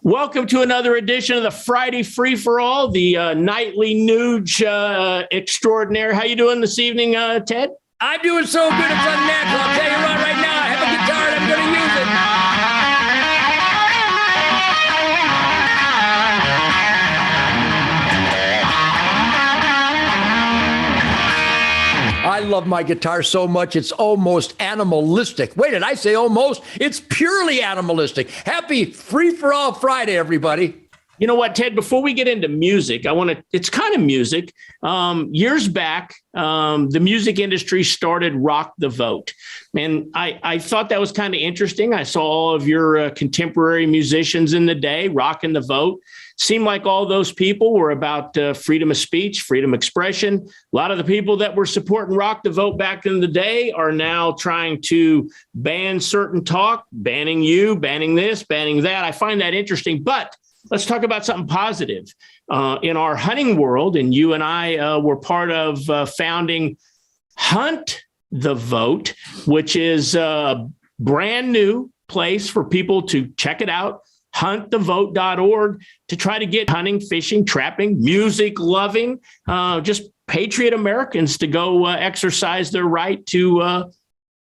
Welcome to another edition of the Friday Free for All, the nightly Nuge extraordinaire. How you doing this evening, Ted? I'm doing so good, it's unnatural. I'll tell you right now, I have a guitar and I'm going to use it. I love my guitar so much, it's almost animalistic. Wait, did I say almost? It's purely animalistic. Happy Free for All Friday, everybody. You know what, Ted, before we get into music, it's kind of music. Years back, the music industry started Rock the Vote. And I thought that was kind of interesting. I saw all of your contemporary musicians in the day rocking the vote. Seemed like all those people were about freedom of speech, freedom of expression. A lot of the people that were supporting Rock the Vote back in the day are now trying to ban certain talk, banning you, banning this, banning that. I find that interesting, but let's talk about something positive. In our hunting world, and you and I were part of founding Hunt the Vote, which is a brand new place for people to check it out, huntthevote.org, to try to get hunting, fishing, trapping, music loving, just patriot Americans to go exercise their right to,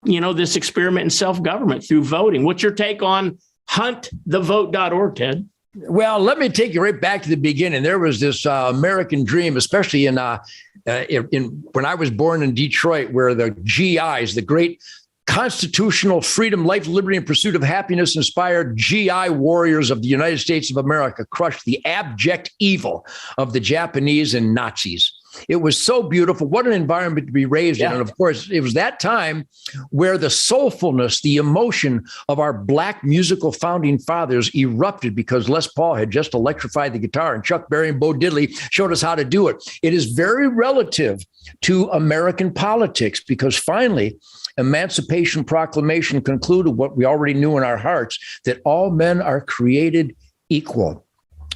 this experiment in self-government through voting. What's your take on huntthevote.org, Ted? Well, let me take you right back to the beginning. There was this American dream, especially in when I was born in Detroit, where the GIs, the great constitutional freedom, life, liberty, and pursuit of happiness inspired GI warriors of the United States of America crushed the abject evil of the Japanese and Nazis. It was so beautiful. What an environment to be raised in. And of course, it was that time where the soulfulness, the emotion of our Black musical founding fathers erupted because Les Paul had just electrified the guitar and Chuck Berry and Bo Diddley showed us how to do it. It is very relative to American politics because finally, Emancipation Proclamation concluded what we already knew in our hearts, that all men are created equal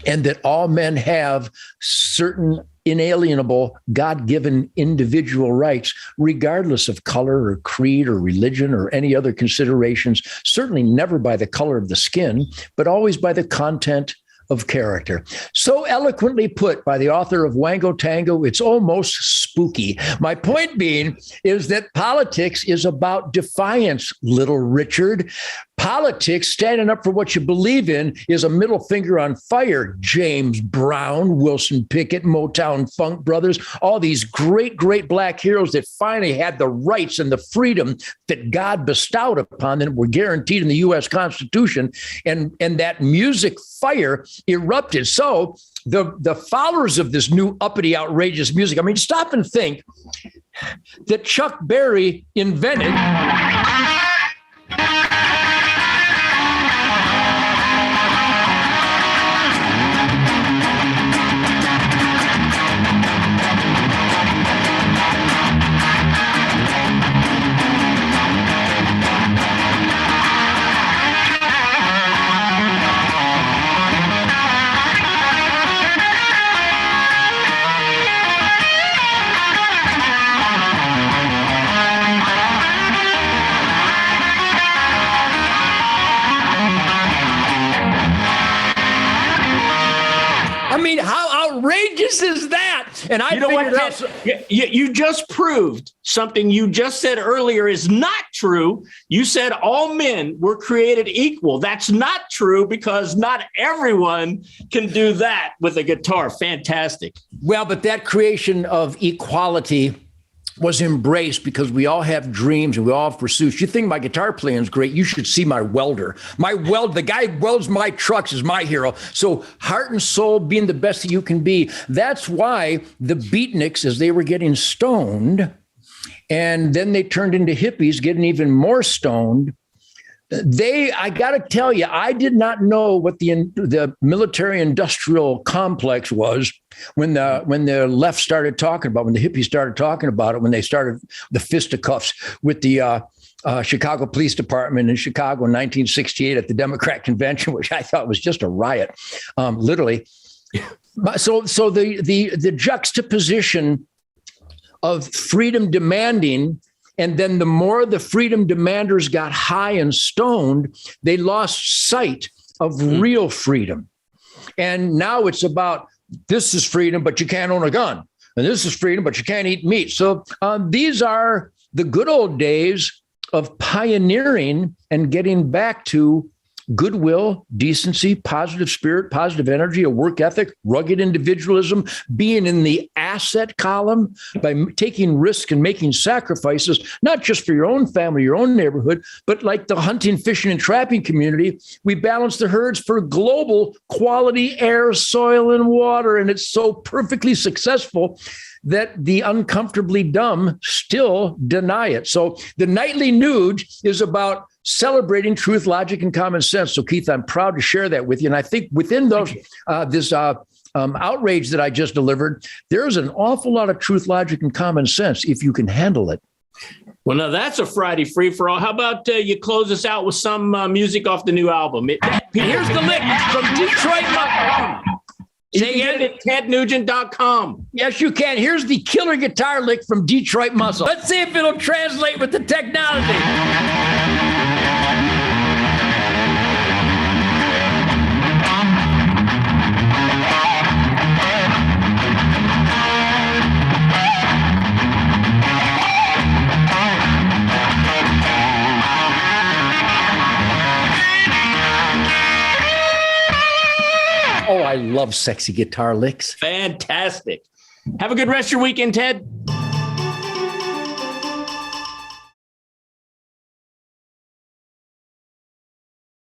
and that all men have certain inalienable, God-given individual rights, regardless of color or creed or religion or any other considerations, certainly never by the color of the skin, but always by the content of character. So eloquently put by the author of Wango Tango, it's almost spooky. My point being is that politics is about defiance, little Richard. Politics, standing up for what you believe in, is a middle finger on fire. James Brown, Wilson Pickett, Motown Funk Brothers, all these great, great Black heroes that finally had the rights and the freedom that God bestowed upon them, were guaranteed in the U.S. Constitution. And that music fire erupted. So the followers of this new uppity, outrageous music, I mean, stop and think that Chuck Berry invented outrageous is that? And I figured out. You just proved something you just said earlier is not true. You said all men were created equal. That's not true because not everyone can do that with a guitar. Fantastic. Well, but that creation of equality was embraced because we all have dreams and we all have pursuits. You think my guitar playing is great, you should see my welder. The guy who welds my trucks is my hero. So heart and soul, being the best that you can be. That's why the beatniks, as they were getting stoned, and then they turned into hippies, getting even more stoned, I got to tell you, I did not know what the military-industrial complex was when the left started talking about, when the hippies started talking about it, when they started the fisticuffs with the Chicago Police Department in Chicago in 1968 at the Democrat Convention, which I thought was just a riot, literally. So the juxtaposition of freedom demanding. And then the more the freedom demanders got high and stoned, they lost sight of real freedom. And now it's about, this is freedom, but you can't own a gun. And this is freedom, but you can't eat meat. So these are the good old days of pioneering and getting back to goodwill, decency, positive spirit, positive energy, a work ethic, rugged individualism, being in the asset column by taking risk and making sacrifices, not just for your own family, your own neighborhood, but like the hunting, fishing, and trapping community. We balance the herds for global quality air, soil, and water. And it's so perfectly successful that the uncomfortably dumb still deny it. So the nightly nude is about celebrating truth, logic, and common sense. So, Keith, I'm proud to share that with you. And I think within those, this outrage that I just delivered, there's an awful lot of truth, logic, and common sense if you can handle it. Well, now that's a Friday free for all. How about you close us out with some music off the new album? Here's the lick from Detroit. Say it at tednugent.com. Yes, you can. Here's the killer guitar lick from Detroit Muscle. Let's see if it'll translate with the technology. Oh, I love sexy guitar licks. Fantastic. Have a good rest of your weekend, Ted.